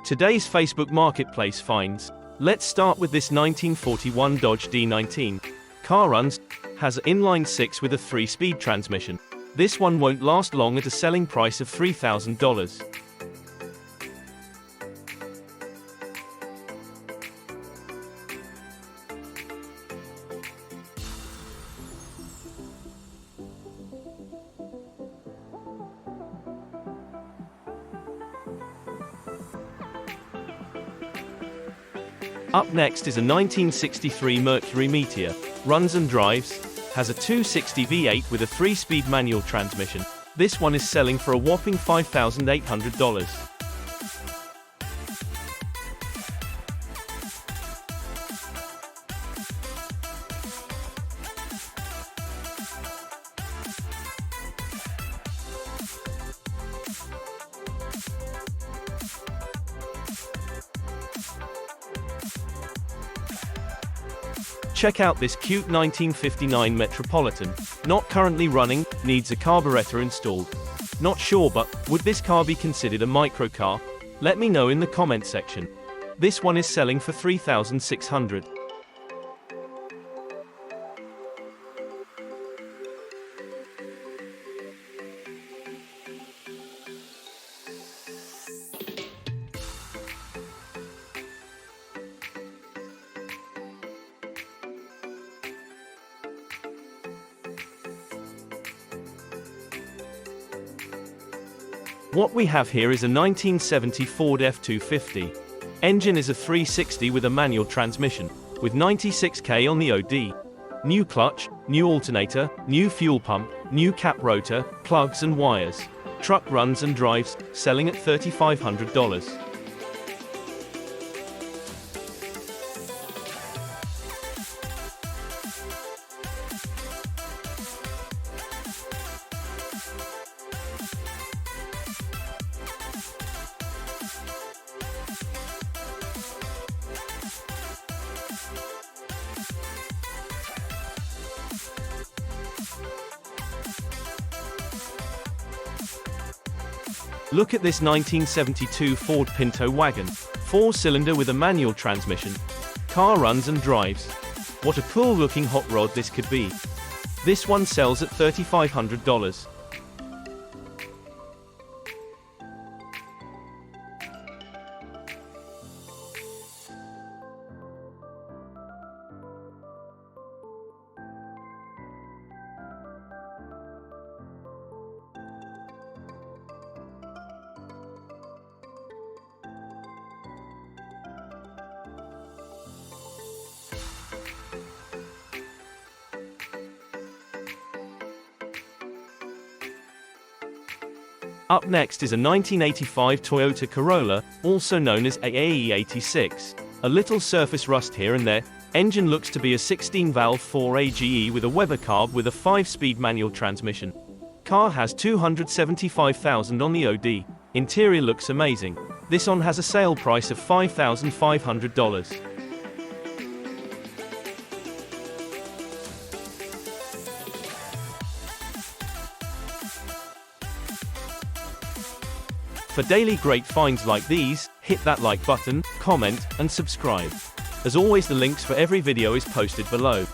Today's Facebook Marketplace finds. Let's start with this 1941 Dodge D19. Car runs, has an inline-six with a 3-speed transmission. This one won't last long at a selling price of $3,000. Up next is a 1963 Mercury Meteor. Runs and drives, has a 260 V8 with a 3-speed manual transmission. This one is selling for a whopping $5,800. Check out this cute 1959 Metropolitan. Not currently running, needs a carburetor installed. Not sure, but would this car be considered a microcar? Let me know in the comment section. This one is selling for $3,600. What we have here is a 1970 Ford F-250. Engine is a 360 with a manual transmission, with 96k on the OD. New clutch, new alternator, new fuel pump, new cap rotor, plugs and wires. Truck runs and drives, selling at $3,500. Look at this 1972 Ford Pinto wagon. 4-cylinder with a manual transmission. Car runs and drives. What a cool looking hot rod this could be. This one sells at $3,500. Up next is a 1985 Toyota Corolla, also known as AAE86. A little surface rust here and there. Engine looks to be a 16-valve 4AGE with a Weber carb with a 5-speed manual transmission. Car has 275,000 on the OD. Interior looks amazing. This one has a sale price of $5,500. For daily great finds like these, hit that like button, comment, and subscribe. As always, the links for every video is posted below.